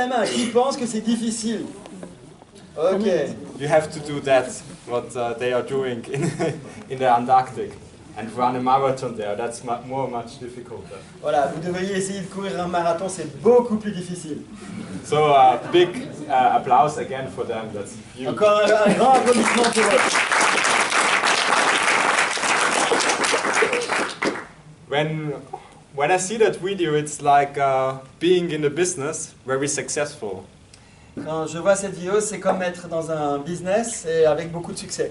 la main. Qui pense que c'est difficile? Ok. You have to do that, what they are doing in the Antarctic, and run a marathon there. That's much difficult. Voilà, vous devriez essayer de courir un marathon, c'est beaucoup plus difficile. So big applause again for them. That's huge. Encore un grand applaudissement pour eux. When I see that video, it's like being in the business, very successful. Quand je vois cette vidéo, c'est comme être dans un business et avec beaucoup de succès.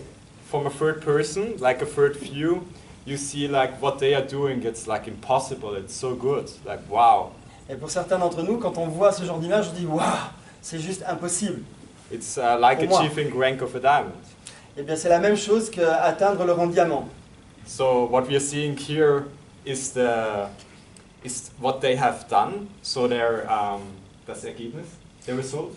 From a third person, like a third view, you see like what they are doing. It's like impossible. It's so good. Like wow. Et pour certains d'entre nous, quand on voit ce genre d'image, on dit waouh, c'est juste impossible. It's like Pour moi. achieving rank of a diamond. Eh bien, c'est la même chose qu'atteindre le rang diamant. So what we are seeing here is what they have done. So their das Ergebnis, the result.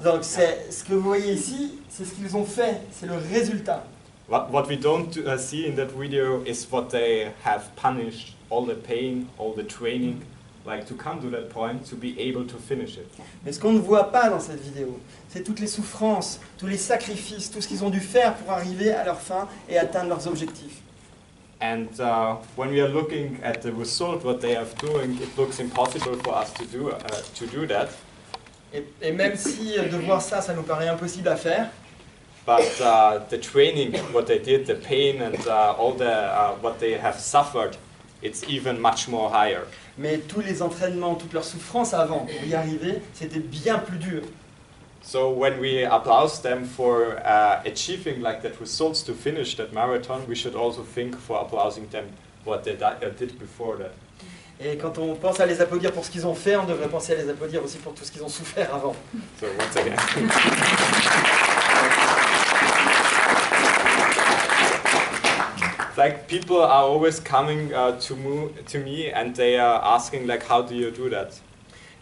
Donc, c'est ce que vous voyez ici, c'est ce qu'ils ont fait, c'est le résultat. What we don't see in that video is what they have punished, all the pain, all the training, like to come to that point, to be able to finish it. Mais ce qu'on ne voit pas dans cette vidéo, c'est toutes les souffrances, tous les sacrifices, tout ce qu'ils ont dû faire pour arriver à leur fin et atteindre leurs objectifs. And when we are looking at the result, what they are doing, it looks impossible for us to do that. Et même si de voir ça, ça nous paraît impossible à faire, But the training, what they did, the pain, and all the what they have suffered, it's even much more higher. mais tous les entraînements, toutes leurs souffrances avant pour y arriver, c'était bien plus dur. So when we applaud them for achieving like that results to finish that marathon, we should also think for applauding them what they did before that. Et quand on pense à les applaudir pour ce qu'ils ont fait, on devrait penser à les applaudir aussi pour tout ce qu'ils ont souffert avant. So once again. Like people are always coming to me and they are asking like, how do you do that?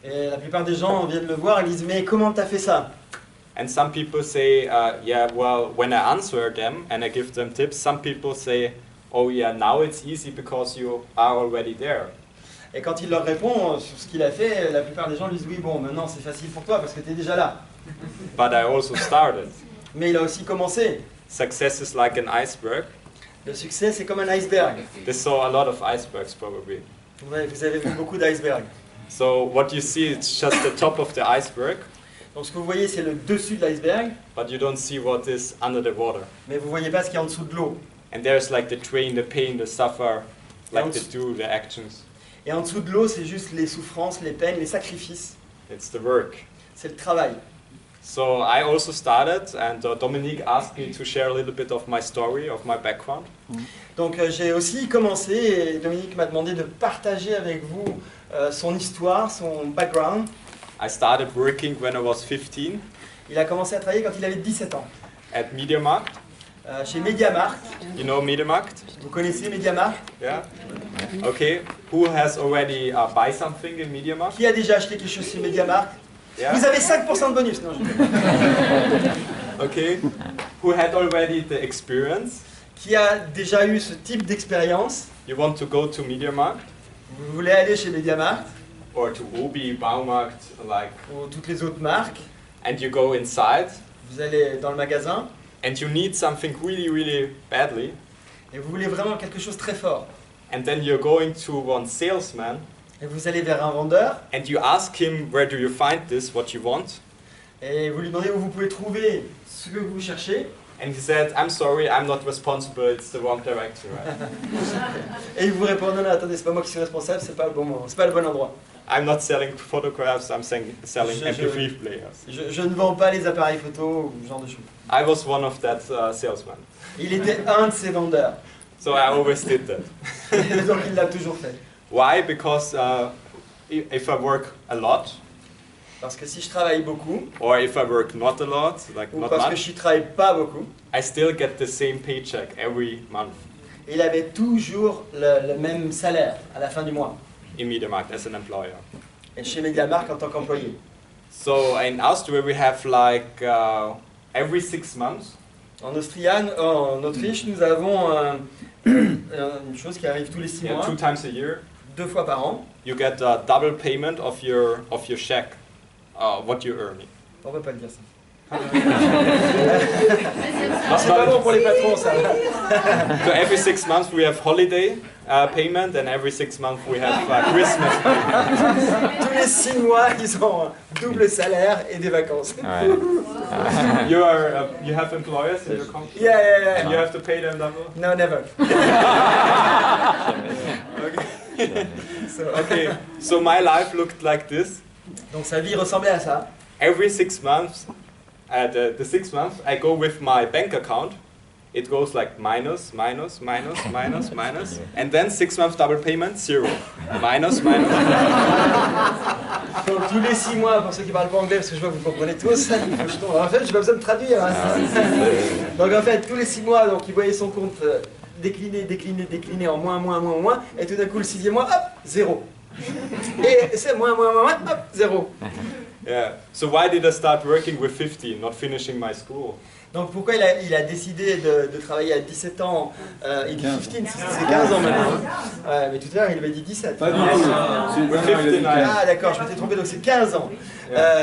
Et la plupart des gens viennent le voir et disent mais comment t'as fait ça? And some people say, yeah, well, when I answer them and I give them tips, some people say, oh yeah, now it's easy because you are already there. Et quand il leur répond sur ce qu'il a fait, la plupart des gens lui disent oui bon maintenant c'est facile pour toi parce que t'es déjà là. But I also started. Mais il a aussi commencé. Success is like an iceberg. Le succès c'est comme un iceberg. They saw a lot of icebergs probably. Ouais, vous avez vu beaucoup d'icebergs. So what you see is just the top of the iceberg, Donc ce que vous voyez c'est le dessus de l'iceberg, but you don't see what is under the water. mais vous voyez pas ce qu'il y a en dessous de l'eau. And there's like the train, the pain, the suffer, like And- the do, the actions. Et en dessous de l'eau c'est juste les souffrances, les peines, les sacrifices. It's the work. C'est le travail. So I also started, and Dominique asked me to share a little bit of my story, of my background. Donc j'ai aussi commencé et Dominique m'a demandé de partager avec vous son histoire, son background. I started working when I was 15 Il a commencé à travailler quand il avait 17 ans. at MediaMarkt. Chez MediaMarkt. You know MediaMarkt? Vous connaissez MediaMarkt? Yeah? Okay. Who has already buy something in MediaMarkt? Qui a déjà acheté quelque chose chez MediaMarkt? Yeah? Vous avez 5% de bonus. Non, Okay. Who had already the experience? Qui a déjà eu ce type d'expérience? You want to go to MediaMarkt Vous voulez aller chez MediaMarkt or to Obi, Baumarkt, like, ou toutes les autres marques. and you go inside Vous allez dans le magasin and you need something really, really badly, et vous voulez vraiment quelque chose de très fort. and then you're going to one salesman Et vous allez vers un vendeur and you ask him, where do you find this, what you want? et vous lui demandez où vous pouvez trouver ce que vous cherchez. And he said, I'm sorry, I'm not responsible, it's the wrong direction, right? Et il vous répond non, non, attendez, c'est pas moi qui suis responsable, c'est pas le bon moment, c'est pas le bon endroit. I'm not selling photographs, I'm selling Je- MP3 players. Je ne vends pas les appareils photo ou ce genre de choses. I was one of that salesman. Il était un de ces vendeurs. So I always did that. Et donc il l'a toujours fait. Why? Because if I work a lot, Parce que si je travaille beaucoup, or if I work not a lot, like ou not parce que much, je ne travaille pas beaucoup, I still get the same paycheck every month il avait toujours le même salaire à la fin du mois. in MediaMarkt as an employer. Et chez MediaMarkt en tant qu'employé. So in Austria we have like every 6 months En Autriche, nous avons une chose qui arrive tous les 6 yeah, mois, 2 times a year, 2 fois par an. you get a double payment of your check. what you're earning. On va pas le dire ça. C'est pas bon pour les patrons ça. So every 6 months we have holiday payment, and every 6 months we have Christmas payment. Tous les 6 mois, ils ont un double salaire et des vacances. You have employers in your company, Yeah. and you have to pay them double. No, never. Okay, so my life looked like this. Donc sa vie ressemblait à ça. Every 6 months, the 6 months, I go with my bank account. It goes like minus, minus, minus, minus, minus, and then 6 months double payment, 0. Minus, minus. Donc tous les 6 mois, pour ceux qui parlent pas anglais, parce que je vois que vous comprenez tous, en fait, j'ai pas besoin de traduire. Hein. Donc en fait, tous les 6 mois, donc il voyait son compte décliner en moins, et tout d'un coup, le 6e mois, hop, 0. Et c'est moins, hop, 0. Yeah. So why did I start working with 15, not finishing my school? Donc pourquoi il a décidé de travailler à 17 ans, il dit 15, c'est 15 ans maintenant. Ouais, mais tout à l'heure il avait dit 17. Pas du tout. Ah d'accord, je m'étais trompé, donc c'est 15 ans.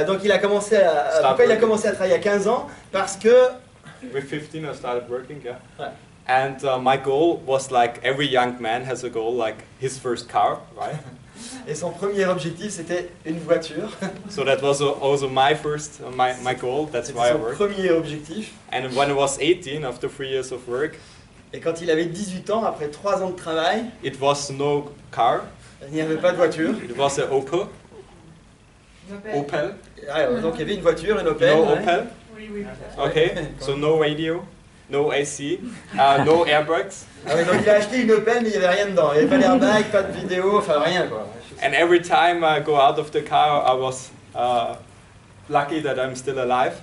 Donc il a commencé pourquoi il a commencé à travailler à 15 ans? Parce que... With 15 I started working, yeah. Ouais. And my goal was like every young man has a goal, like his first car, right? Et son premier objectif c'était une voiture. So that was also my first, my goal, that's C'était why I son worked. premier objectif. And when I was 18, after 3 years of work, Et quand il avait 18 ans, après 3 ans de travail, it was no car, il n'y avait pas de voiture. it was an Opel. Opel? Ouais, donc il y avait une voiture, une Opel. No ouais. Opel? Okay, so no radio, no AC, no airbags. Ah ouais, donc il a acheté une Opel mais il n'y avait rien dedans. Il n'y avait pas d'airbag, pas de vidéo, enfin rien quoi. And every time I go out of the car, I was lucky that I'm still alive.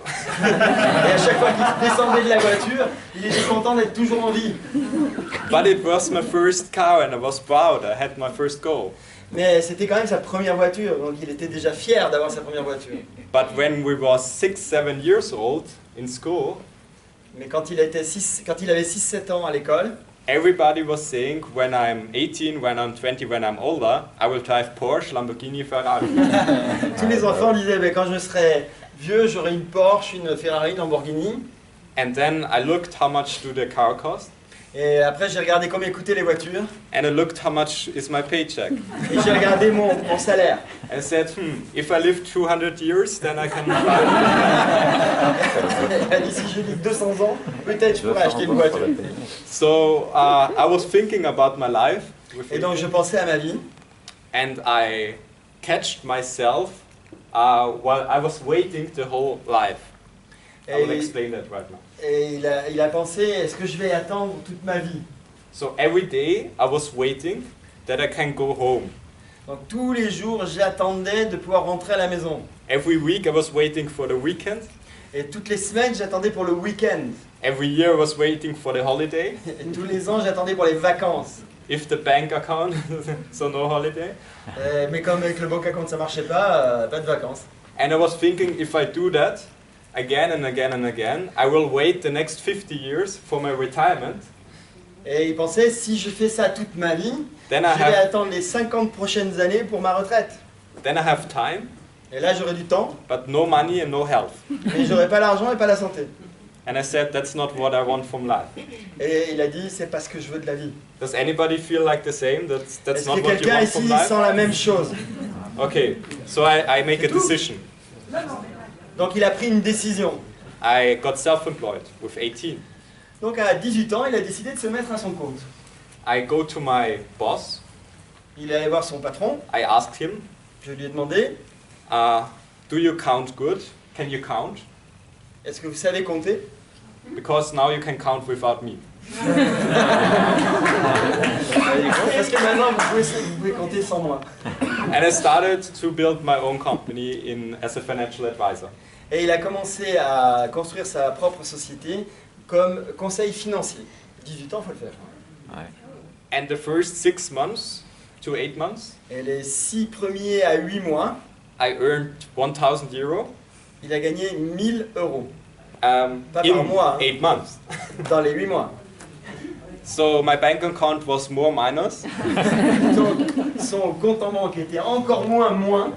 Et à chaque fois qu'il descendait de la voiture, il était content d'être toujours en vie. But it was my first car and I was proud, I had my first goal. Mais c'était quand même sa première voiture, donc il était déjà fier d'avoir sa première voiture. But when we were 6-7 years old in school, Mais quand il avait 6-7 ans à l'école, everybody was saying when I'm 18, when I'm 20, when I'm older, I will drive Porsche, Lamborghini, Ferrari. tous les enfants disaient mais quand je serai vieux, j'aurai une Porsche, une Ferrari, une Lamborghini. And then I looked how much do the car cost, Et après j'ai regardé combien coûtaient les voitures and I looked how much is my paycheck. et j'ai regardé mon salaire. I said, if I live 200 years, then I can buy. Elle a dit si je vis 200 ans, peut-être je pourrais acheter une voiture. So I was thinking about my life, with Et donc je pensais à ma vie. and I catched myself while I was waiting the whole life. I will Et, explain that right now. et il a pensé, est-ce que je vais attendre toute ma vie? So every day I was waiting that I can go home. Donc tous les jours, j'attendais de pouvoir rentrer à la maison. Every week I was waiting for the weekend. Et toutes les semaines, j'attendais pour le week-end. Every year I was waiting for the holiday. Et tous les ans, j'attendais pour les vacances. If the bank account, so no holiday. Mais comme avec le bank account ça marchait pas de vacances. And I was thinking if I do that again and again and again, I will wait the next 50 years for my retirement. Et il pensait, si je fais ça toute ma vie, Then je I vais have, attendre les 50 prochaines années pour ma retraite. then I have time, Et là, j'aurai du temps, but no money and no health. mais j'aurai pas l'argent et pas la santé. And I said, that's not what I want from life. Et il a dit, c'est pas ce que je veux de la vie. Does anybody feel like the same? That's Est-ce not que what you quelqu'un want ici from life? sent la même chose? Okay, so I make a decision. Donc il a pris une décision. I got self-employed with 18. Donc à 18 ans, il a décidé de se mettre à son compte. I go to my boss. Il est allé voir son patron, I asked him, je lui ai demandé, do you count good? Can you count? est-ce que vous savez compter? Because now you can count without me. Parce que maintenant vous pouvez compter sans moi. And I started to build my own company as a financial advisor. Et il a commencé à construire sa propre société comme conseil financier. 18 ans, il faut le faire. And the first 6 months to 8 months, Et les 6 premiers à 8 mois, I earned 1,000 euros il a gagné 1000 euros Pas par mois, hein. 8 months. dans les 8 mois. So my bank account was more minus. Donc son compte en banque était encore moins.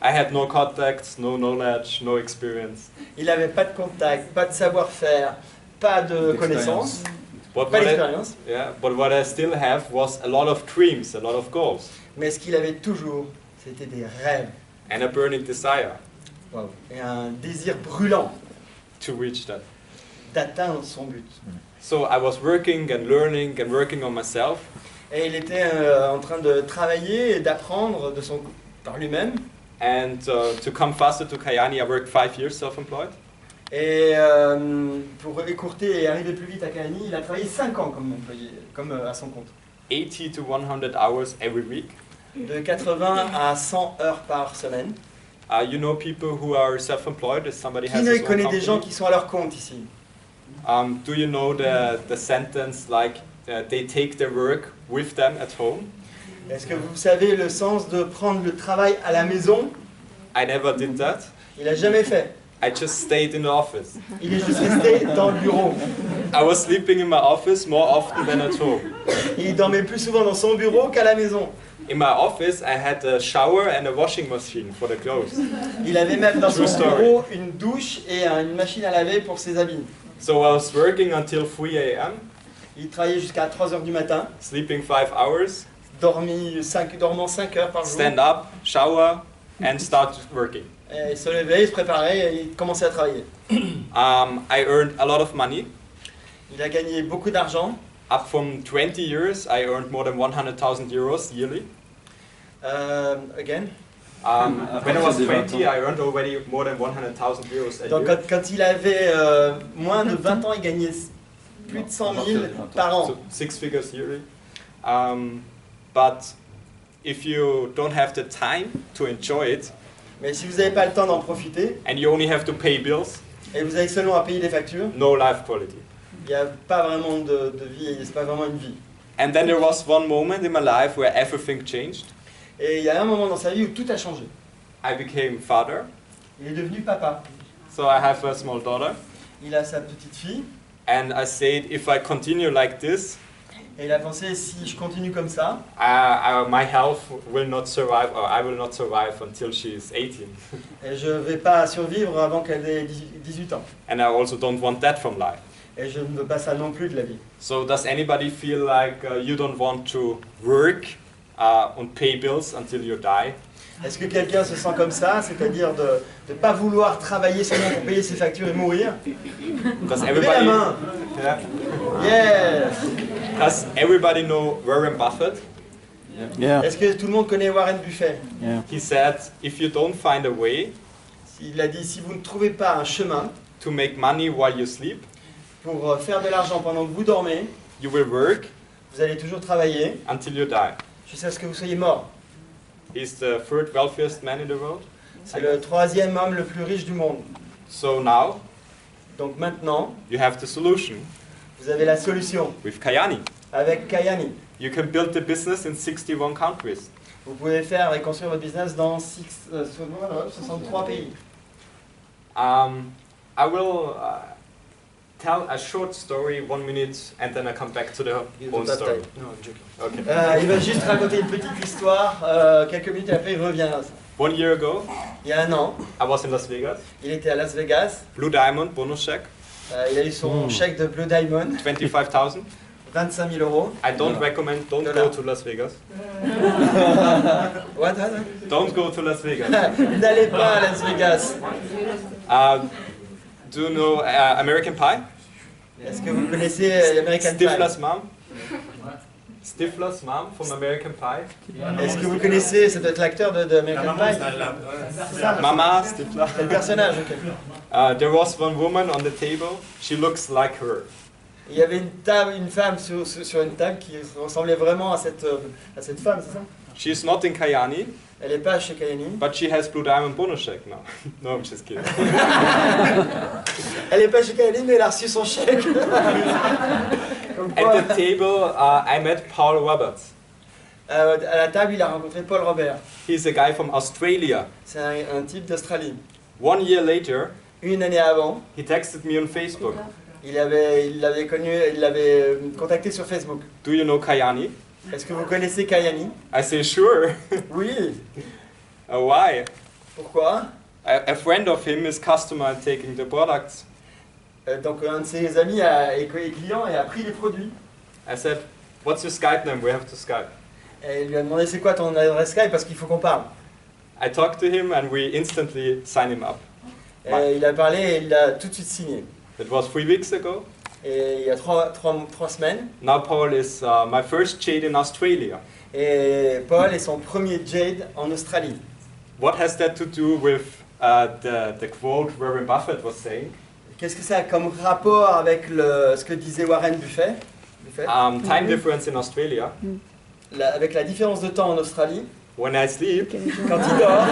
I had no contacts, no knowledge, no experience. Il n'avait pas de contact, pas de savoir-faire, pas de connaissances, But pas what, d'expérience. but what I still have was a lot of dreams, a lot of goals, Mais ce qu'il avait toujours, c'était des rêves. and a burning desire Wow. Et un désir brûlant to reach that. d'atteindre son but. So I was working and working on myself. Et il était en train de travailler et d'apprendre par lui-même. And to come faster to Kayani, I worked 5 years self-employed. Et pour écourter et arriver plus vite à Kayani, il a travaillé 5 ans comme employé, à son compte. 80 to 100 hours every week. De 80 à 100 heures par semaine. You know people who are self-employed, if somebody Qui has ne his own connaît des gens company. qui sont à leur compte ici? Do you know the sentence like they take their work with them at home? Est-ce que vous savez le sens de prendre le travail à la maison? I never did that. Il n'a jamais fait. I just stayed in the office. Il est juste resté dans le bureau. I was sleeping in my office more often than at home. Il dormait plus souvent dans son bureau qu'à la maison. In my office, I had a shower and a washing machine for the clothes. Il avait même dans son True story. bureau une douche et une machine à laver pour ses habits. So I was working until 3 a.m., Il travaillait jusqu'à 3 heures du matin, sleeping 5 hours, dormant 5 heures par jour. stand up, shower, and start working. Et il se levait, il se préparait et il commençait à travailler. I earned a lot of money. Il a gagné beaucoup d'argent. Up from 20 years, I earned more than 100,000 euros yearly. Again. When I was 20, I earned already more than 100,000 euros a Donc year. quand il avait moins de 20 ans, il gagnait plus de 100 000 par an. So 6 figures yearly. But if you don't have the time to enjoy it, Mais si vous n'avez pas le temps d'en profiter, and you only have to pay bills, et vous avez seulement à payer des factures, no life quality. il n'y a pas vraiment de vie, c'est pas vraiment une vie. And then there was one moment in my life where everything changed. Et il y a un moment dans sa vie où tout a changé. I became father, Il est devenu papa. so I have a small daughter. Il a sa petite fille, And I said, if I continue like this, et il a pensé, si je continue comme ça, my health will not survive, or I will not survive until she is 18. et je ne vais pas survivre avant qu'elle ait 18 ans. And I also don't want that from life. Et je ne veux pas ça non plus de la vie. So does anybody feel like you don't want to work and pay bills until you die? Est-ce que quelqu'un se sent comme ça, c'est-à-dire de ne pas vouloir travailler seulement pour payer ses factures et mourir? Does Levez la everybody, main. yeah. Yes. Does everybody know Warren Buffett? Yeah. Est-ce que tout le monde connaît Warren Buffett? Yeah. He said, if you don't find a way Il a dit, si vous ne trouvez pas un chemin to make money while you sleep, pour faire de l'argent pendant que vous dormez, you will work vous allez toujours travailler until you die. jusqu'à ce que vous soyez mort. He's the third wealthiest man in the world. C'est le 3e homme le plus riche du monde. So now Donc maintenant, you have the solution vous avez la solution with Kayani. avec Kayani. You can build the business in 61 countries. Vous pouvez faire et construire votre business dans 63 pays. I will tell a short story, 1 minute, and then I come back to the whole story. No, I'm joking. Okay. Il va juste raconter une petite histoire, quelques minutes et après il revient à ça. 1 year ago, Il y a 1 an, I was in Las Vegas. il était à Las Vegas, Blue Diamond bonus check, il a eu son chèque de Blue Diamond, 25,000. 25 000 euros. I don't recommend, don't go to Las Vegas. What? Don't go to Las Vegas. N'allez pas à Las Vegas. Do you know American Pie? Est-ce que vous connaissez American Pie? Stifler's mom? Stifler's mom from American Pie? Est-ce que vous connaissez, ça doit être l'acteur de American Pie? C'est ça, Mama Stifler. c'est le personnage, ok. There was one woman on the table. She looks like her. Il y avait une femme sur une table qui ressemblait vraiment à cette femme, c'est ça? She's not in Kayani, Elle n'est pas chez Kayani. but she has Blue Diamond bonus check now. No, I'm just kidding. Elle n'est pas chez Kayani, mais elle a reçu son chèque. Comme quoi, At the table, I met Paul Roberts. à la table, il a rencontré Paul Robert. He's a guy from Australia. C'est un type d'Australie. 1 year later, Une année avant, he texted me on Facebook. il l'avait contacté sur Facebook. Do you know Kayani? Est-ce que vous connaissez Kayani? I say, sure. Oui. Why? Pourquoi? A friend of him is customer and taking the products. Donc un de ses amis et client a pris les produits. I said, what's your Skype name? We have to Skype. Et il lui a demandé c'est quoi ton adresse Skype parce qu'il faut qu'on parle. I talked to him and we instantly signed him up. Et il a parlé et il l'a tout de suite signé. That was 3 weeks ago. Et il y a trois semaines. Now Paul is my first Jade in Australia. Et Paul est son premier Jade en Australie. What has that to do with the quote Warren Buffett was saying? Qu'est-ce que ça a comme rapport avec ce que disait Warren Buffett? Time difference in Australia. Avec la différence de temps en Australie. When I sleep, Quand il dort,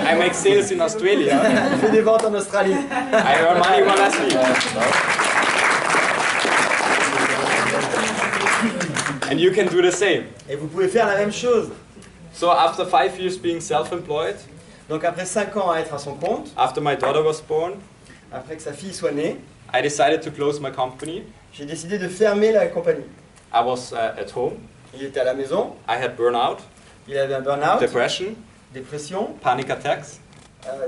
I make sales in Australia. il fait des ventes en Australie. I earn money when I sleep. And you can do the same. Et vous pouvez faire la même chose. So after 5 years being self-employed, Donc après 5 ans à être à son compte, after my daughter was born, après que sa fille soit née, I decided to close my company. j'ai décidé de fermer la compagnie. I was at home. Il était à la maison, I had burnout, il avait un burn-out, depression, dépression, panic attacks.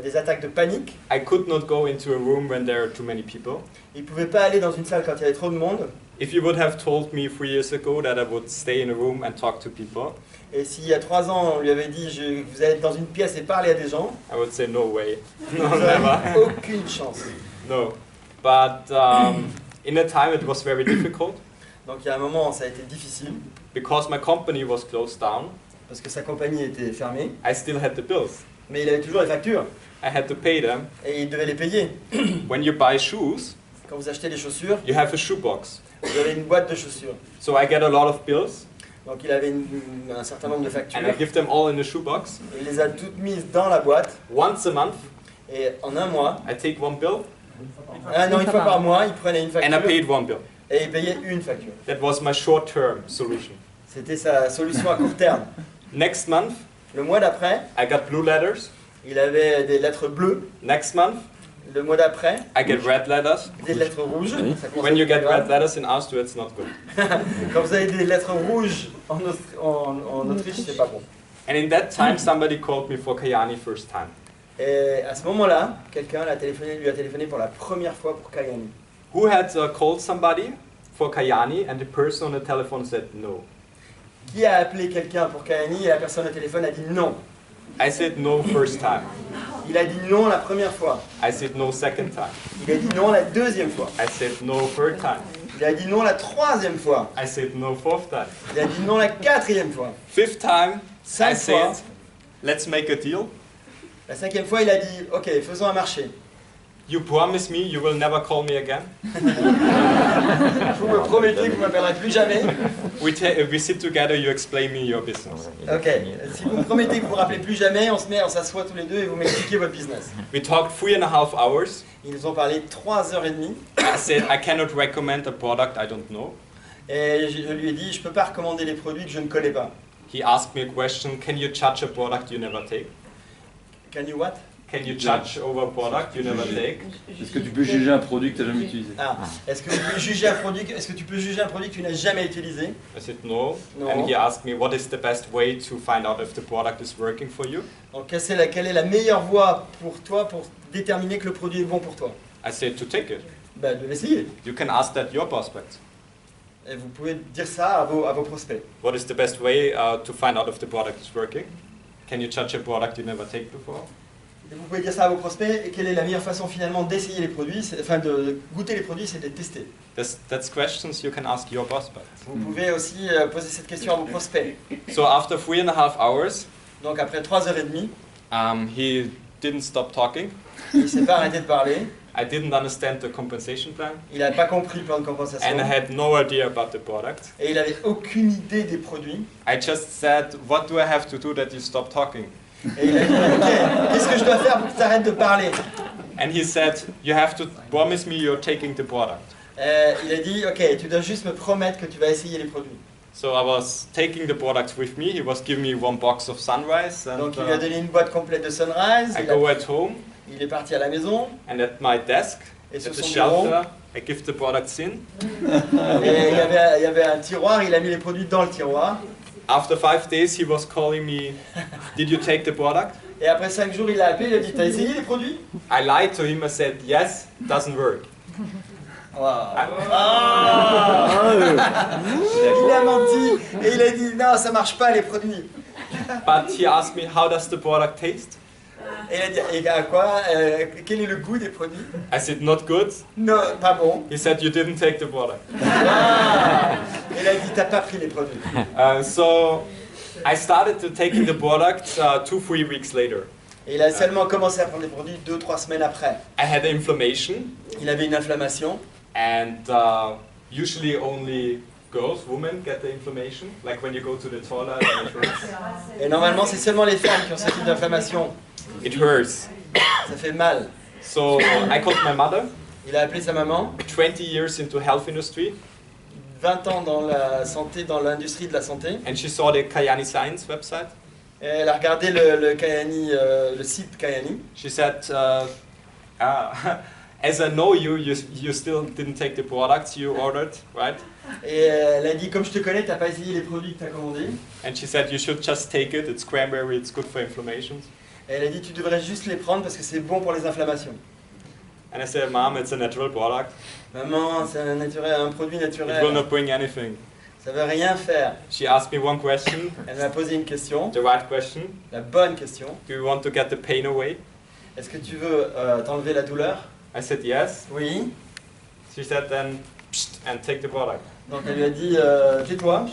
des attaques de panique. I could not go into a room when there are too many people. Il ne pouvait pas aller dans une salle quand il y avait trop de monde. If you would have told me 3 years ago that I would stay in a room and talk to people, Et s'il y a 3 ans, on lui avait dit vous allez être dans une pièce et parler à des gens, I would say no way. No, vous n'avez never. aucune chance. No. But in a time it was very difficult Donc il y a un moment, ça a été difficile, because my company was closed down. parce que sa compagnie était fermée, I still had the bills. mais il avait toujours les factures, I had to pay them. et il devait les payer. When you buy shoes, Quand vous achetez des chaussures, you have a shoebox. vous avez une boîte de chaussures. So I get a lot of bills Donc il avait un certain nombre de factures, and I give them all in a shoebox. il les a toutes mises dans la boîte, Once a month, et en un mois, I take one bill une fois par mois, il prenait une and I facture, paid one bill. et il payait une facture. That was my short-term solution. C'était sa solution à court terme. Next month, Le mois d'après, I got blue letters. il avait des lettres bleues. Next month, Le mois d'après, I get red letters. des lettres rouges. Ça commence When you à être get red grave. letters in Austria, it's not good. Quand vous avez des lettres rouges en Autriche, c'est pas bon. And in that time, somebody called me for Kayani first time. Et à ce moment-là, quelqu'un lui a téléphoné pour la première fois pour Kayani. Who had called somebody for Kayani and the person on the telephone said no. Qui a appelé quelqu'un pour Kayani et la personne au téléphone a dit non. I said no first time. Il a dit non la première fois. I said no second time. Il a dit non la deuxième fois. I said no third time. Il a dit non la troisième fois. I said no fourth time. Il a dit non la quatrième fois. Fifth time, I 5 fois. said, let's make a deal. La 5e fois, il a dit ok, faisons un marché. You promise me you will never call me again. Vous me promettez que vous ne m'appellerez plus jamais. We sit together, you explain me your business. Ok, si vous me promettez que vous ne vous rappelez plus jamais, on s'assoit tous les deux et vous m'expliquez votre business. We talked 3.5 hours. Ils ont parlé 3h30 I said I cannot recommend a product I don't know. et je lui ai dit je ne peux pas recommander les produits que je ne connais pas. He asked me a question, can you judge a product you never take? Can you what? Can you judge over a product you never take? Est-ce que tu peux juger un produit que tu n'as jamais utilisé? Ah, est-ce que tu peux juger un produit que tu n'as jamais utilisé? I said no. No. And he asked me what is the best way to find out if the product is working for you? Donc quelle est la meilleure voie pour toi pour déterminer que le produit est bon pour toi? I said to take it. Ben, de l'essayer. You can ask that your prospects. Et vous pouvez dire ça à vos prospects. What is the best way to find out if the product is working? Can you judge a product you never take before? Et vous pouvez dire ça à vos prospects. Et quelle est la meilleure façon finalement d'essayer les produits, enfin de goûter les produits, c'est de les tester. That's questions you can ask your prospects. Vous pouvez aussi poser cette question à vos prospects. So after 3.5 hours, Donc après 3h30, he didn't stop talking. il ne s'est pas arrêté de parler. I didn't understand the compensation plan. Il n'a pas compris le plan de compensation. And I had no idea about the product. Et il n'avait aucune idée des produits. I just said, what do I have to do that you stop talking? Et il a dit, ok, qu'est-ce que je dois faire pour que tu arrêtes de parler? And he said, you have to promise me you're taking the product. Il a dit, ok, tu dois juste me promettre que tu vas essayer les produits. So I was taking the products with me. He was giving me one box of Sunrise. And, Donc il lui a donné une boîte complète de Sunrise. I go at home, Il est parti à la maison. and at my desk, Et at sur the son bureau, shelter, I give the products in. et il y avait un tiroir, il a mis les produits dans le tiroir. After 5 days, he was calling me, did you take the product? Et après 5 jours, il l'a appelé, il a dit, t'as essayé les produits? I lied to him, I said, yes, doesn't work. Wow. Il a menti et il a dit, non, ça marche pas les produits. But he asked me, how does the product taste? Et il a dit, et à quoi, quel est le goût des produits? I said, not good. Non, pas bon. He said, you didn't take the product. Il a dit, t'as pas pris les produits. So I started to taking the product 2-3 weeks later. Et il a seulement commencé à prendre les produits 2-3 semaines après. I had inflammation, Il avait une inflammation. and usually only girls, women get the inflammation, like when you go to the toilet and it hurts. Et normalement, c'est seulement les femmes qui ont ce type d'inflammation. It hurts. Ça fait mal. So I called my mother, Il a appelé sa maman, 20 years into health industry, 20 ans dans la santé, dans l'industrie de la santé. and she saw the Kayani Science website. Et elle a regardé le Kayani, le site Kayani. She said, as I know you, you still didn't take the products you ordered, right? Et elle a dit, comme je te connais, t'as pas essayé les produits que t'as commandés. And she said, you should just take it, it's cranberry, it's good for inflammations. Et elle a dit, tu devrais juste les prendre parce que c'est bon pour les inflammations. And I said, Mom, it's a natural product. Maman, c'est un produit It will naturel. not bring anything. Ça veut rien faire. She asked me one question, Elle m'a posé une question, the right question. la bonne question. Do you want to get the pain away? Est-ce que tu veux t'enlever la douleur? I said, yes. Oui. She said, then, psst, and take the product. Donc elle lui a dit, tais-toi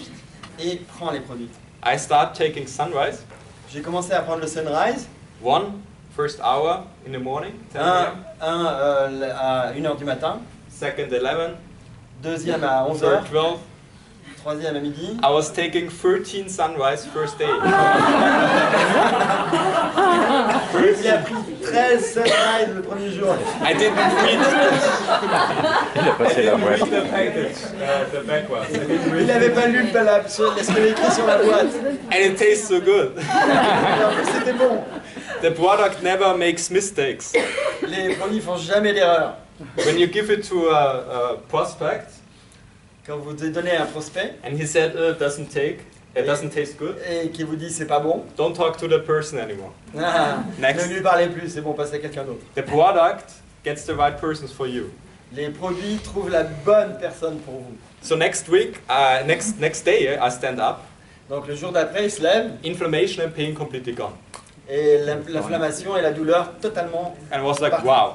et prends les produits. I start taking Sunrise. J'ai commencé à prendre le Sunrise, First hour in the morning, 10 un a.m. à 1h du matin, Second, 11. deuxième à Third, 11h, 12. troisième à midi. I was taking 13 Sunrise first day. Il a pris 13 Sunrise le premier jour. I didn't read, Il a passé la boîte. the package, the backwards. I didn't Il read. n'avait pas lu ce qu'il y avait écrit sur la boîte. And it tastes so good. Et en plus, c'était bon. The product never makes mistakes. Les produits font jamais d'erreur. When you give it to a prospect, Quand vous donnez un prospect and he said it doesn't taste good, et qui vous dit c'est pas bon, don't talk to the person anymore. Next. ne lui parlez plus, c'est bon, passez à quelqu'un d'autre. The product gets the right persons for you. Les produits trouvent la bonne personne pour vous. So next week, next day, I stand up. Donc le jour d'après, il se lève Inflammation and pain completely gone. et l'inflammation et la douleur totalement. And I was like, Parfait. wow.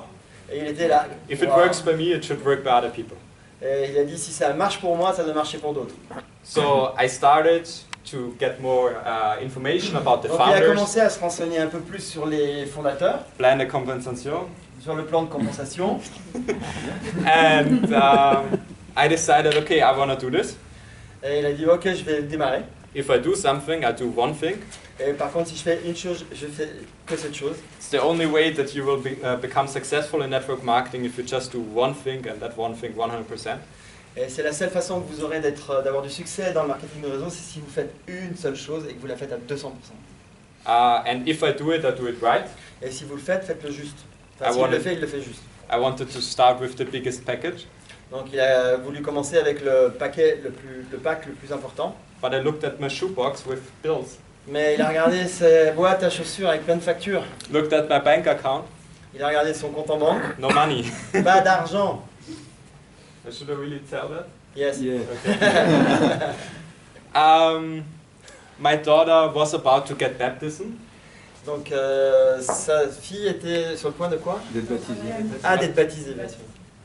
Et il était là. If it Wow. works for me, it should work for other people. Et il a dit si ça marche pour moi, ça doit marcher pour d'autres. So I started to get more information about the Donc il a founders, commencé à se renseigner un peu plus sur les fondateurs, plan de compensation, sur le plan de compensation. and I decided, okay, I want to do this. Et il a dit ok, je vais démarrer. If I do something, I do one thing. Et par contre, si je fais une chose, je fais que cette chose. It's the only way that you will become successful in network marketing if you just do one thing and that one thing 100%. Et c'est la seule façon que vous aurez d'avoir du succès dans le marketing de réseau, c'est si vous faites une seule chose et que vous la faites à 200%. And if I do it right. Et si vous le faites, faites-le juste. Enfin, I s'il wanted- il le fait juste. I wanted to start with the biggest package, Donc il a voulu commencer avec le pack le plus important. but I looked at my shoebox with bills, Mais il a regardé ses boîtes à chaussures avec plein de factures. looked at my bank account, Il a regardé son compte en banque. no money. Pas d'argent. Should I really tell that? Yes. My daughter was about to get baptism, Donc sa fille était sur le point de quoi? D'être baptisé. Ah, d'être baptisée, bien sûr.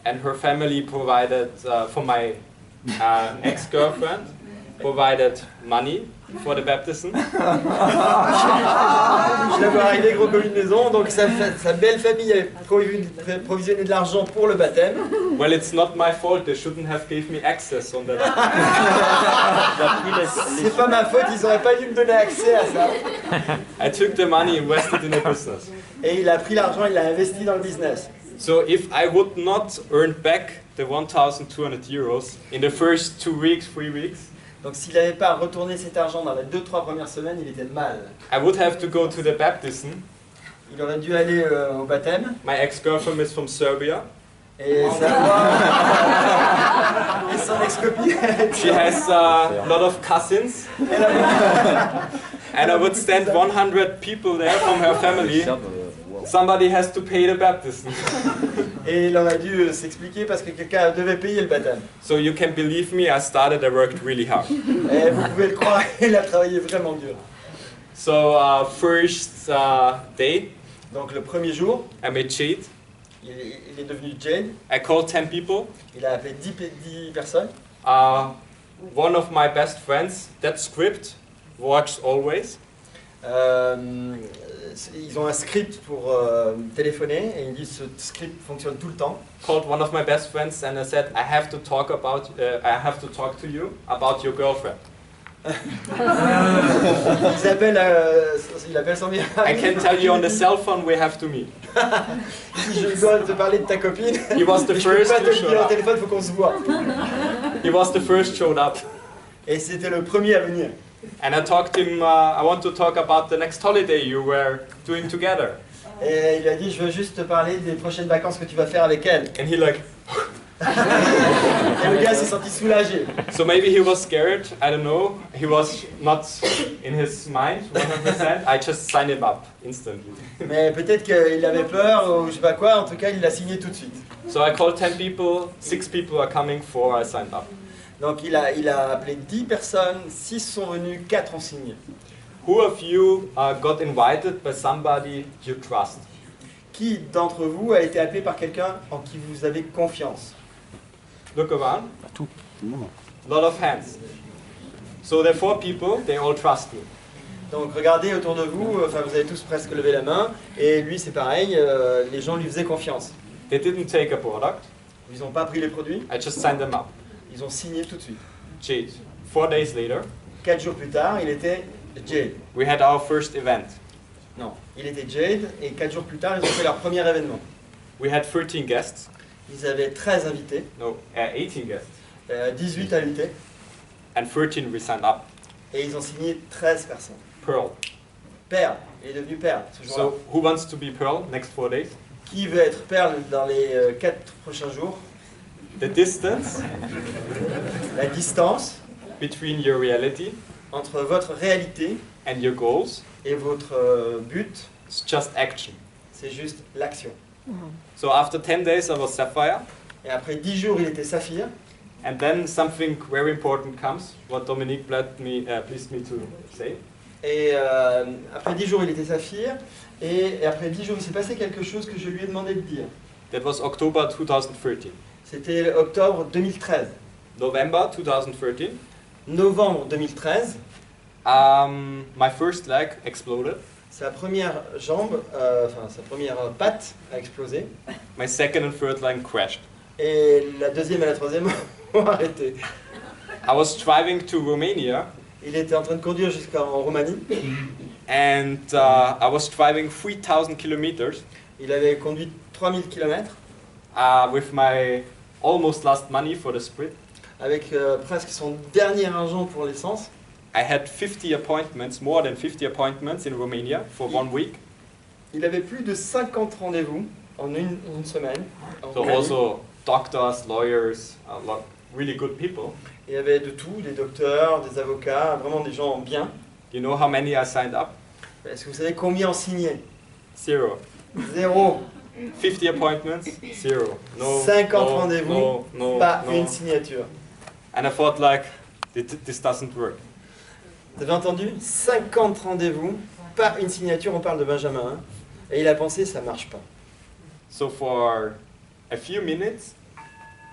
and her family provided for my ex-girlfriend provided money for the baptism. Je la vois arriver gros comme une maison, donc sa belle famille avait provisionné de l'argent pour le baptême. Well, it's not my fault. They shouldn't have gave me access on that. C'est pas ma faute, ils auraient pas dû me donner accès à ça. I took the money, invested in a business. Et il a pris l'argent, il l'a investi dans le business. So if I would not earn back the 1,200 euros in the first 2 weeks, 3 weeks, Donc s'il n'avait pas retourné cet argent dans les 2-3 premières semaines, il était mal. I would have to go to the baptism. Il aurait dû aller au baptême. My ex-girlfriend is from Serbia. Et son ex-copine. She has a lot of cousins. Elle a and I would stand 100 people there from her family. Somebody has to pay the baptism. Et il en a dû s'expliquer parce que quelqu'un devait payer le baptême. So you can believe me, I worked really hard. Et vous pouvez le croire, il a travaillé vraiment dur. So first day, Donc le premier jour, I met Jade. il est devenu Jade. I called 10 people. Il a appelé 10 personnes. One of my best friends, that script, watched always. Ils ont un script pour téléphoner et ils disent ce script fonctionne tout le temps. Called one of my best friends and I said, I have to talk to you about your girlfriend. Il appelle son meilleur I ami. can tell you on the cell phone we have to meet. Je dois te parler de ta copine. He was the Mais je peux first pas to te le show dire au up. téléphone, faut qu'on se voit. He was the first showed up. Et c'était le premier à venir. And I talked to him, I want to talk about the next holiday you were doing together. Et il a dit, je veux juste te parler des prochaines vacances que tu vas faire avec elle. And he like, Et le gars s'est senti soulagé. so maybe he was scared, I don't know. He was not in his mind 100%. I just signed him up instantly. Mais peut-être qu'il avait peur ou je sais pas quoi, en tout cas il l'a signé tout de suite. So I called 10 people, 6 people are coming, 4 I signed up. Donc il a appelé 10 personnes, 6 sont venus, 4 ont signé. Who of you got invited by somebody you trust? Qui d'entre vous a été appelé par quelqu'un en qui vous avez confiance? Look around. Tout le monde. Lot of hands. So there are 4 people, they all trust me. Donc regardez autour de vous, enfin vous avez tous presque levé la main, et lui c'est pareil, les gens lui faisaient confiance. They didn't take a product, Ils n'ont pas pris les produits, I just signed them up. ils ont signé tout de suite. Jade. 4 days later, 4 jours plus tard, il était Jade. we had our first event. Non, il était Jade, et 4 jours plus tard, ils ont fait leur premier événement. We had 13 guests, Ils avaient 13 invités, 18 guests, 18 invités, and 13 we signed up. et ils ont signé 13 personnes. Pearl. Perle, il est devenu Perle ce jour-là. So who wants to be Pearl next 4 days? Qui veut être Perle dans les 4 prochains jours? The distance La distance between your reality entre votre réalité and your goals et votre but, is just action. c'est juste l'action. So after 10 days I was Sapphire, Et après 10 jours, il était Saphir. and then something very important comes, what Dominique pleased me to say. Et après 10 jours, il était Saphir. Et après 10 jours, il s'est passé quelque chose que je lui ai demandé de dire. That was October 2013. C'était octobre 2013. November 2013, Novembre 2013, my first leg exploded. sa première jambe, enfin sa première patte a explosé. My second and third leg crashed. Et la deuxième et la troisième ont arrêté. I was driving to Romania, Il était en train de conduire jusqu'en Roumanie. and I was driving 3,000 kilometers Il avait conduit 3000 km with my almost last money for the sprit. avec presque son dernier argent pour l'essence. I had 50 appointments, more than 50 appointments in Romania for 1 week. Il avait plus de 50 rendez-vous en une semaine. en So Roumanie. also doctors, lawyers, really good people. Il y avait de tout, des docteurs, des avocats, vraiment des gens bien. You know how many I signed up? Est-ce que vous savez combien ont signé? 0. 0. 50 appointments? 0. No. 50 no, rendez-vous, no, no, pas no. une signature. And I thought like, this doesn't work. Vous avez entendu? 50 rendez-vous, pas une signature, on parle de Benjamin. Hein. Et il a pensé, ça marche pas. So for a few minutes,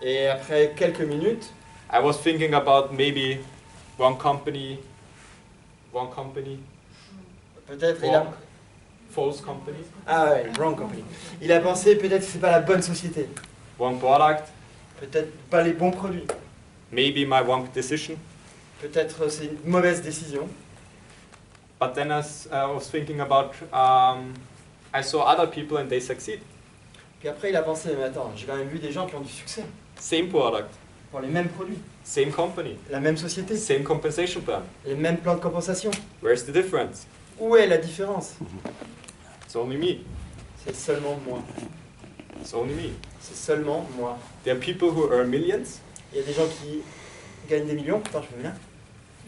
Et après quelques minutes, I was thinking about maybe one company, peut-être il a... wrong, false company, Ah ouais, wrong company. Il a pensé, peut-être que c'est pas la bonne société. wrong product, Peut-être pas les bons produits. maybe my wrong decision. Peut-être c'est une mauvaise décision. But then I was thinking about, I saw other people and they succeed. Puis après il a pensé, mais attends, j'ai quand même vu des gens qui ont du succès. Same product, Pour les mêmes produits, same company, la même société, same compensation plan. les mêmes plans de compensation. Where's the difference? Où est la différence? It's only me. C'est seulement moi. It's only me. C'est seulement moi. There are people who earn millions Il y a des gens qui gagnent des millions. Attends, je peux venir.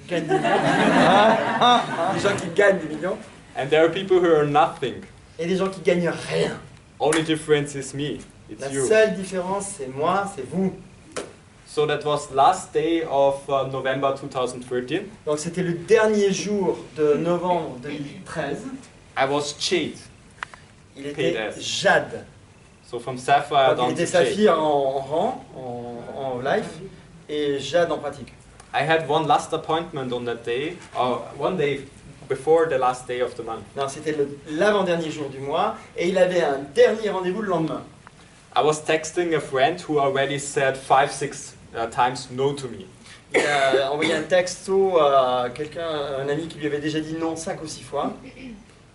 gagnent des millions. Des gens qui gagnent des millions. And there are people who are nothing. Et des gens qui gagnent rien. Only difference is me. It's La you. seule différence, c'est moi, c'est vous. So that was last day of November 2013. Donc c'était le dernier jour de novembre 2013. I was Jade. Il était Paid S. Jade. So from Sapphire Donc, down il to était Jade. Saphir en rang, en life, et Jade en pratique. I had one last appointment on that day, or one day before the last day of the month. Non, c'était l'avant-dernier jour du mois, et il avait un dernier rendez-vous le lendemain. I was texting a friend who already said 5-6 times no to me. Il a envoyé un texto à quelqu'un, un ami qui lui avait déjà dit non 5 ou 6 fois.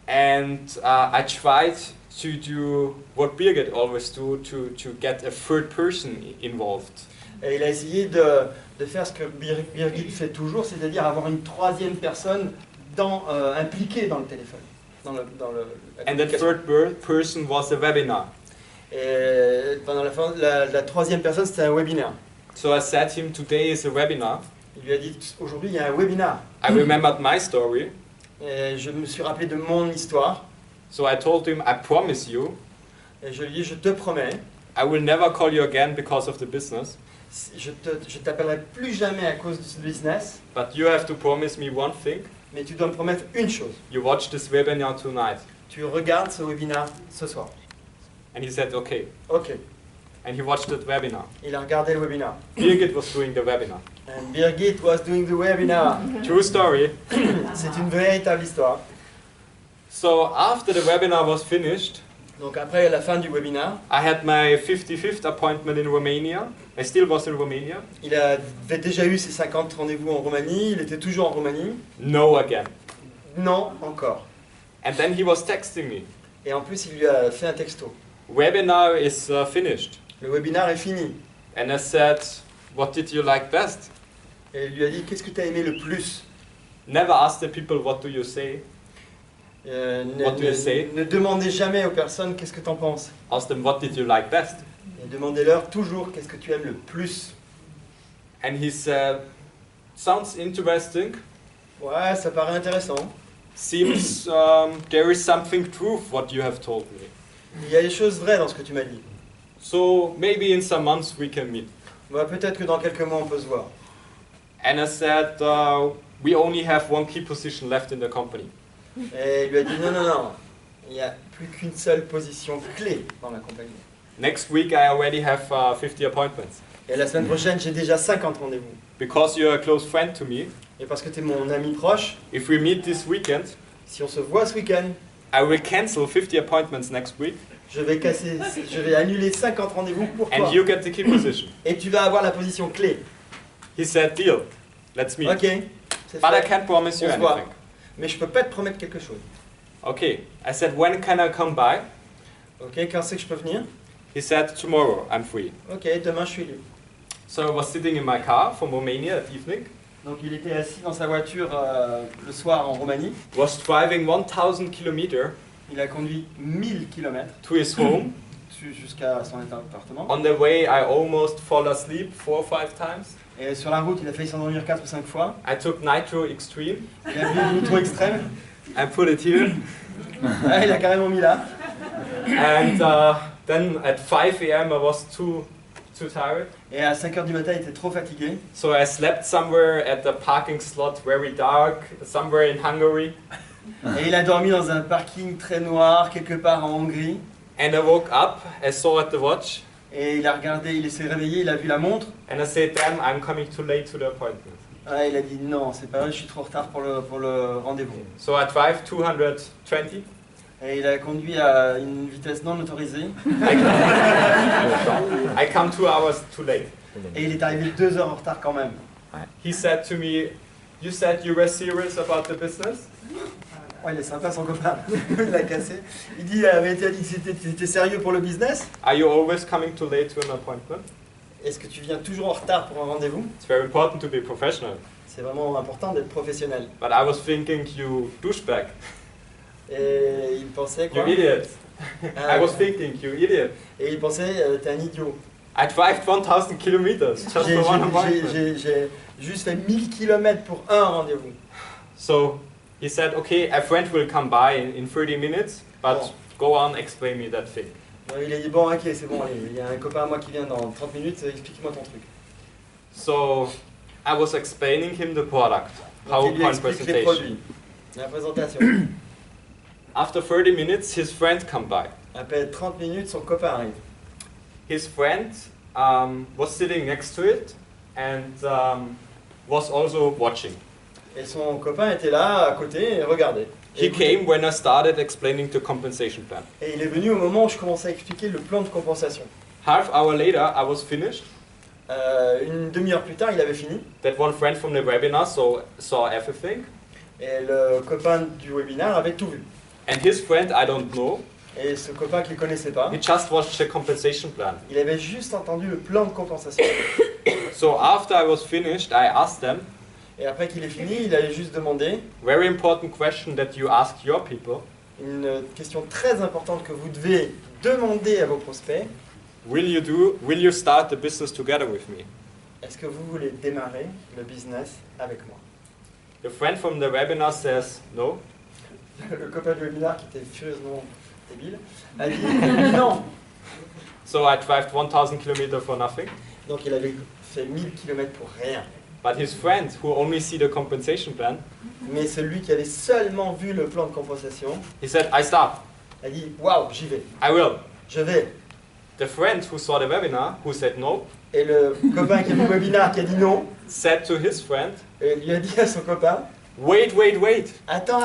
And I tried to do what Birgit always do, to get a third person involved. Et il a essayé de faire ce que Birgit fait toujours, c'est-à-dire avoir une troisième personne impliquée dans le téléphone. La And that communication. third person was a webinar. Et pendant la troisième personne, c'était un webinaire. So I said to him, today is a webinar. Il lui a dit, aujourd'hui, il y a un webinaire. I remembered my story. Et je me suis rappelé de mon histoire. So I told him, I promise you, Et je lui ai dit, je te promets, I will never call you again because of the business. je t'appellerai plus jamais à cause de ce business, But you have to promise me one thing. mais tu dois me promettre une chose. You watch this webinar tonight. Tu regardes ce webinaire ce soir. And he said, okay. Ok. And he watched that webinar. Il a regardé le webinaire. Birgit was doing the webinar. And Birgit was doing the webinar. True story. C'est une véritable histoire. So after the webinar was finished, Donc après la fin du webinaire, I had my 55th appointment in Romania. I still was in Romania. il avait déjà eu ses 50 rendez-vous en Roumanie, il était toujours en Roumanie. No again. Non, encore. And then he was texting me. Et en plus, il lui a fait un texto. Webinar is finished. Le webinaire est fini. And I said, what did you like best? Et il lui a dit, qu'est-ce que tu as aimé le plus? Never ask the people, what do you say? What do you say? Ne demandez jamais aux personnes qu'est-ce que tu en penses. Ask them, what did you like best? Et demandez-leur toujours qu'est-ce que tu aimes le plus. And he said, sounds interesting. Ouais, ça paraît intéressant. Seems there is something true what you have told me. Il y a des choses vraies dans ce que tu m'as dit. So maybe in some months we can meet. Ouais, peut-être que dans quelques mois on peut se voir. And I said, we only have one key position left in the company. Et il lui a dit non, non, non, il n'y a plus qu'une seule position clé dans la compagnie. Next week I already have 50 appointments. Et la semaine prochaine, j'ai déjà 50 rendez-vous. Because you're a close friend to me, Et parce que tu es mon ami proche, if we meet this weekend, si on se voit ce week-end, I will cancel 50 appointments next week je vais annuler 50 rendez-vous pour toi. and you get the key position. Et tu vas avoir la position clé. He said, deal, let's meet. Ok, c'est But I fait. can't promise you On se voit. anything. Mais je peux pas te promettre quelque chose. Okay, I said, when can I come by? Ok, quand c'est que je peux venir? He said, tomorrow I'm free. Ok, demain je suis libre. So I was sitting in my car from Romania at evening, Donc il était assis dans sa voiture le soir en Roumanie. was driving 1000 kilometers Il a conduit 1000 km to his home. jusqu'à son appartement. On the way I almost fall asleep 4 or 5 times. Et sur la route, il a failli s'endormir 4 ou 5 fois. I took Nitro Extreme. Il a vu une nitro extrême. I put it here. Ah, il a carrément mis là. And then at 5 a.m. I was too tired. Et à 5h du matin, il était trop fatigué. So I slept somewhere at the parking slot, very dark, somewhere in Hungary. Et il a dormi dans un parking très noir, quelque part en Hongrie. And I woke up, I saw at the watch, Et il a regardé, il s'est réveillé, il a vu la montre. and I said, damn, I'm coming too late to the appointment. Ah, il a dit non, c'est pas vrai, je suis trop en retard pour le rendez-vous. So I drive 220. Et il a conduit à une vitesse non autorisée. I come 2 hours too late. Et il est arrivé 2 heures en retard quand même. He said to me, you said you were serious about the business? Ouais, il est sympa son copain. Il l'a cassé. Il dit, mais tu as dit que c'était sérieux pour le business? Are you always coming too late to an appointment? Est-ce que tu viens toujours en retard pour un rendez-vous? It's very important to be professional. C'est vraiment important d'être professionnel. But I was thinking, you douchebag, Et il pensait you quoi? idiot. Ah, I was thinking, you idiot. Et il pensait, t'es un idiot. I drive 1,000 kilometers just J'ai for one appointment. j'ai juste fait 1000 km pour un rendez-vous. So he said, okay, a friend will come by in 30 minutes, but Bon. go on, explain me that thing. Donc il a dit bon ok c'est bon, allez, il y a un copain à moi qui vient dans 30 minutes, explique-moi ton truc. So I was explaining him the product, Donc il lui PowerPoint explique les presentation. produits, la présentation. After 30 minutes, his friend come by. Après 30 minutes, son copain arrive. His friend was sitting next to it and was also watching. Et son copain était là à côté et regardait. He Et écoutait. came when I started explaining the compensation plan. Et il est venu au moment où je commençais à expliquer le plan de compensation. Half hour later, I was finished. Une demi-heure plus tard, il avait fini. That one friend from the webinar saw everything. Et le copain du webinaire avait tout vu. And his friend, I don't know, Et ce copain qu'il ne connaissait pas, he just watched the compensation plan. il avait juste entendu le plan de compensation. So after I was finished, I asked them, Et après qu'il ait fini, il allait juste demander very important question that you ask your people. une question très importante que vous devez demander à vos prospects. Will you start the business together with me? Est-ce que vous voulez démarrer le business avec moi? The friend from the webinar says no. Le copain du webinaire, qui était furieusement débile, a dit non. So I drive 1,000 kilometers for nothing. Donc il avait fait 1000 km pour rien. But his friend, who only see the compensation plan, Mais celui qui avait seulement vu le plan de compensation he said, I start. a dit waouh, j'y vais, I will. je vais. The friend who saw the webinar, who said no, Et le copain qui a vu le webinaire qui a dit non, said to his friend, lui a dit à son copain wait, wait, wait. attends,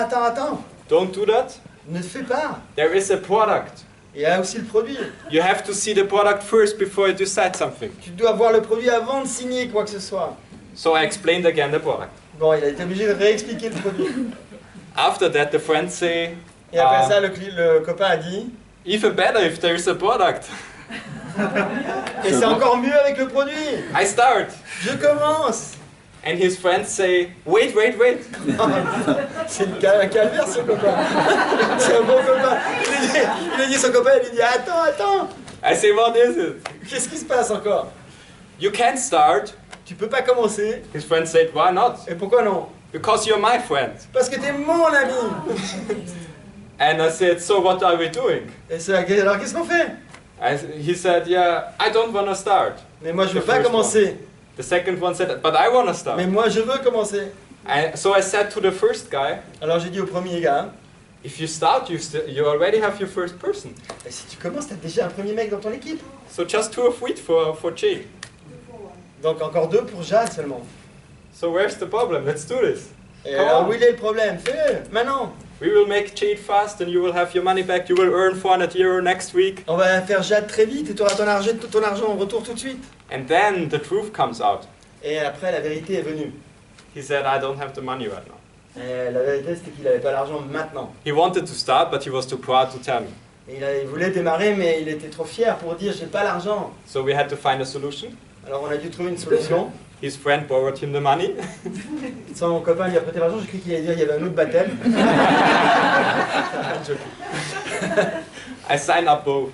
Don't do that. ne fais pas. There is a product. Il y a aussi le produit. You have to see the product first before you decide something. Tu dois voir le produit avant de signer quoi que ce soit. So I explained again the product. Bon, il a été obligé de réexpliquer le produit. After that, the friend say, Et après ça, le copain a dit even better if there is a product. et c'est encore mieux avec le produit. I start. Je commence. And his friends say, wait, wait, wait. C'est un calvaire ce copain. C'est un bon copain. Il a dit à son copain, il lui dit attends. I say, what is it? Qu'est-ce qui se passe encore? You can't start. Tu peux pas commencer. His friend said, why not? Et pourquoi non? Because you're my friend. Parce que t'es mon ami. And I said, so what are we doing? Et alors qu'est-ce qu'on fait? He said, yeah, I don't want to start. Mais moi je veux The pas first commencer. The second one said, but I want to Mais start. moi je veux commencer. So I said to the first guy, Alors j'ai dit au premier gars, if you start, you already have your first person. et si tu commences, t'as déjà un premier mec dans ton équipe. So just 2 of wheat for Jay. Donc encore 2 pour Jade seulement. So where's the problem? Let's do this. Et Come alors on. où il est le problème? Fais-le, maintenant. We will make Jade fast and you will have your money back. You will earn 400 euro next week. On va faire Jade très vite et tu auras ton argent en retour tout de suite. And then the truth comes out. Et après la vérité est venue. He said, I don't have the money right now. Et la vérité c'était qu'il n'avait pas l'argent maintenant. He wanted to start, but he was too proud to tell me. Et il voulait démarrer mais il était trop fier pour dire j'ai pas l'argent. So we had to find a solution. Alors on a dû trouver une solution. His friend borrowed him the money. Son copain lui a prêté l'argent, j'ai cru qu'il allait dire qu'il y avait un autre baptême. I signed up both.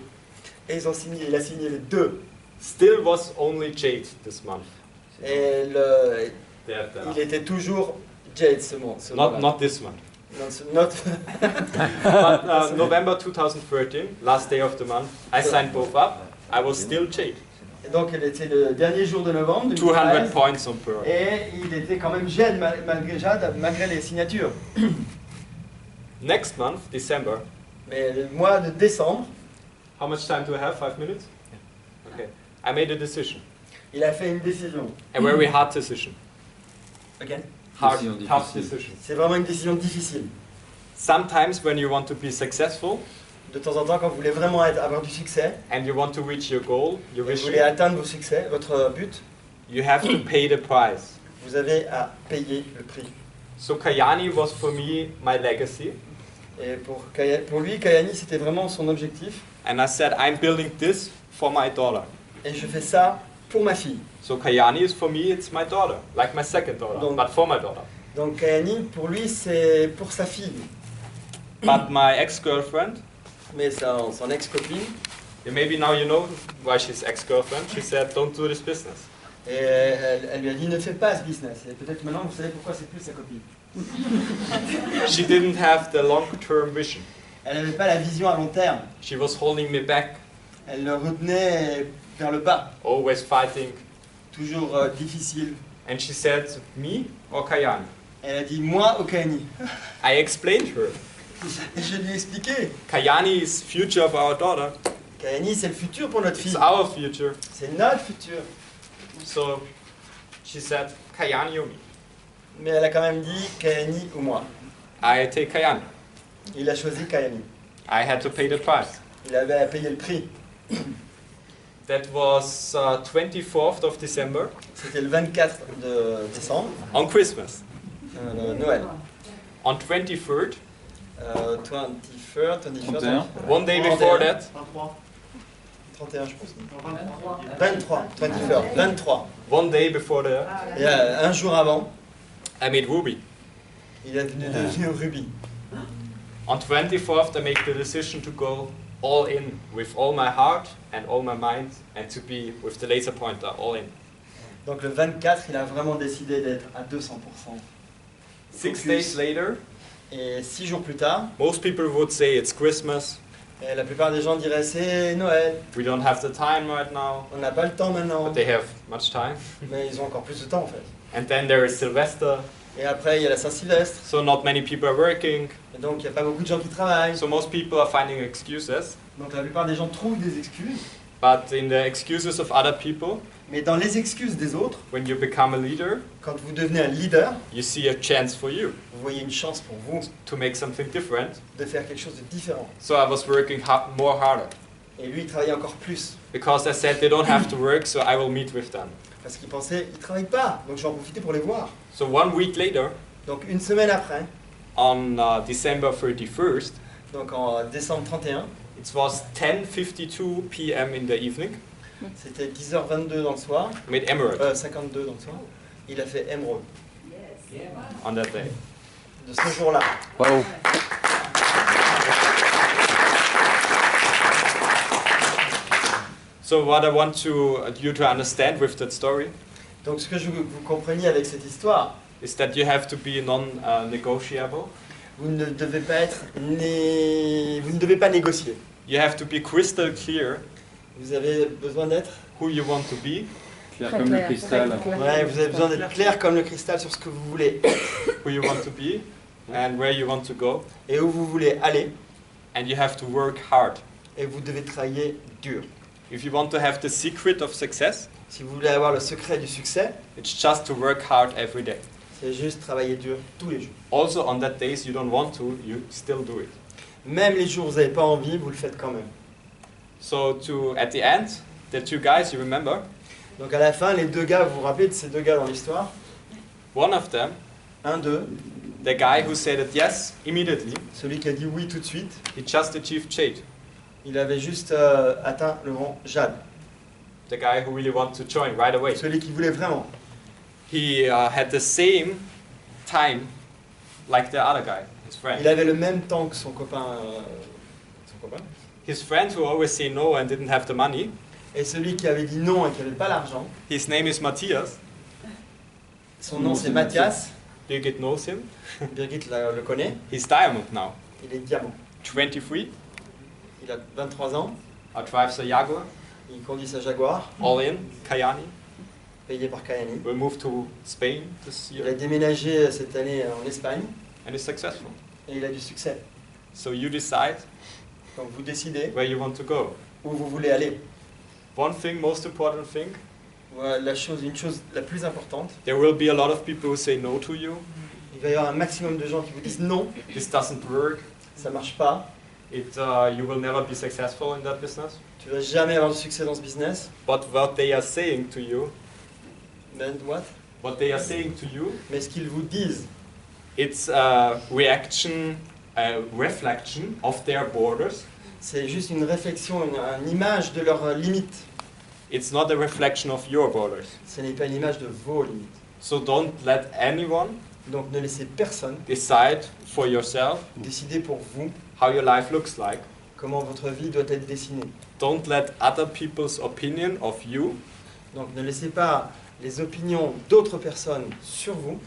Et ils ont signé, il a signé les 2. Still was only Jade this month. Et il était toujours Jade ce mois. Not this month. Not But November 2013, last day of the month, I signed both up. I was still Jade. Et donc c'était le dernier jour de novembre 200 2013. points on Pearl. Et il était quand même Jade malgré les signatures. Next month, December. Mais le mois de décembre, How much time do I have? 5 minutes? Okay. I made a decision. il a fait une décision. A very hard decision. Again. Hard, Décision tough difficile. decision. C'est vraiment une décision difficile. Sometimes when you want to be successful De temps en temps, quand vous voulez vraiment avoir du succès, and you want to reach your goal, your et vous vision, voulez atteindre vos succès, votre but, you have to pay the price. vous avez à payer le prix. So Kayani was for me my legacy. Et pour lui, Kayani, c'était vraiment son objectif. And I said, I'm building this for my daughter. Et je fais ça pour ma fille. So Kayani is for me, it's my daughter, like my second daughter, Donc- but for my daughter. Donc Kayani, pour lui, c'est pour sa fille. But my ex-girlfriend Mais son ex-copine, Yeah, maybe now you know why she's ex-girlfriend. She said, don't do this business. Et elle lui a dit ne fais pas ce business. Et peut-être maintenant vous savez pourquoi c'est plus sa copine. She didn't have the long-term vision. Elle n'avait pas la vision à long terme. She was holding me back, Elle le retenait vers le bas, always fighting. toujours difficile. And she said, me or Kayani? Elle a dit moi ou Kayani. I explained her. Et je lui ai expliqué. Kayani is future of our daughter. Kayani c'est le futur pour notre It's fille. our future. C'est notre futur. So she said, Kayani or me? Mais elle a quand même dit Kayani ou moi. I take Kayani. Il a choisi Kayani. I had to pay the price. Il avait à payer le prix. That was 24th of December C'était le 24 de décembre, on Christmas. Noël. On 23rd, 23rd, 31. one day before that, 31 je pense. 23, 23, 23. one day before that, Et un jour avant, I met Ruby. il est devenu Ruby. On 24th, I make the decision to go all in with all my heart and all my mind and to be with the laser pointer all in. Donc le 24, il a vraiment décidé d'être à 200%. 6 days later, Et 6 jours plus tard, most people would say it's Christmas, et la plupart des gens diraient c'est Noël, we don't have the time right now, on n'a pas le temps maintenant. but they have much time. Mais ils ont encore plus de temps en fait. And then there is Sylvester, Et après, il y a la Saint-Sylvestre. so not many people are working, Et donc, il n'y a pas beaucoup de gens qui travaillent. so most people are finding excuses. Donc, la plupart des gens trouvent des excuses. But in the excuses of other people, Mais dans les excuses des autres, when you become a leader, quand vous devenez un leader, you see a chance for you vous voyez une chance pour vous to make something different. de faire quelque chose de différent. So I was working more harder Et lui, il travaillait encore plus. because I said they don't have to work, so I will meet with them. Parce qu'il pensait, ils ne travaillent pas. Donc, je vais en profiter pour les voir. So 1 week later, Donc, une semaine après, on December 31st, donc en décembre 31, it was 10:52 p.m. in the evening. c'était 10h22 dans le soir, I made Emerald 52 dans le soir, il a fait Emerald on that day. de ce jour-là. Wow. So what I want you to understand with that story Donc, ce que je veux que vous compreniez avec cette histoire, is that you have to be non-negotiable. vous ne devez pas être vous ne devez pas négocier. You have to be crystal clear Vous avez besoin d'être who you want to be, Clair comme le cristal. ouais, vous avez besoin d'être clair comme le cristal sur ce que vous voulez who you want to be, and where you want to go, et où vous voulez aller, and you have to work hard. et vous devez travailler dur. If you want to have the secret of success, Si vous voulez avoir le secret du succès, it's just to work hard every day. c'est juste travailler dur tous les jours. Also on that days you don't want to, you still do it. Même les jours où vous n'avez pas envie, vous le faites quand même. So at the end, the two guys, you remember, Donc à la fin, les deux gars, vous vous rappelez de ces deux gars dans l'histoire? one of them, Un d'eux, the guy who said it yes immediately, celui qui a dit oui tout de suite, he just achieved Jade. il avait juste atteint le rang Jade. The guy who really wanted to join right away. Celui qui voulait vraiment. He had the same time like the other guy, his friend. Il avait le même temps que son copain. His friend who always say no and didn't have the money, Et celui qui avait dit non et qui n'avait pas l'argent, his name is Matthias. son nom c'est Mathias. Birgit knows him. Birgit le connaît. He's diamond now, Il est diamant. 23, Il a 23 ans. drives a Jaguar, Il conduit sa Jaguar, all in, Kayani. payé par Kayani. Will move to Spain this Il a year déménagé cette année en Espagne and is successful. et il a du succès. So you decide Donc vous décidez where you want to go. où vous voulez aller. One thing, most important thing, Voilà une chose la plus importante. there will be a lot of people who say no to you. Il va y avoir un maximum de gens qui vous disent non, This doesn't work. ça marche pas. You will never be successful in that business. Tu vas jamais avoir de succès dans ce business. But what they are saying to you, And what? what they are saying to you, Mais ce qu'ils vous disent, it's a reaction, a reflection of their borders. c'est juste une réflexion, une image de leurs limites. It's not a reflection of your borders. Ce n'est pas une image de vos limites. So don't let anyone Donc ne laissez personne decide for yourself décider pour vous how your life looks like. comment votre vie doit être dessinée. Don't let other people's opinion of you Donc ne laissez pas les opinions d'autres personnes sur vous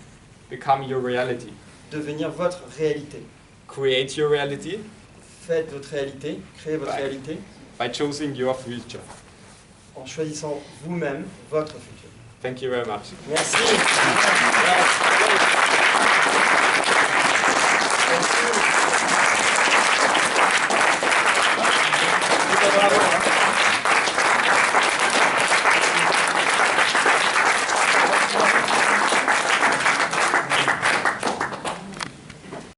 become your reality. devenir votre réalité. Create your reality Faites votre réalité, créez votre Ouais. réalité by choosing your future. en choisissant vous-même votre futur. Thank you very much. Merci.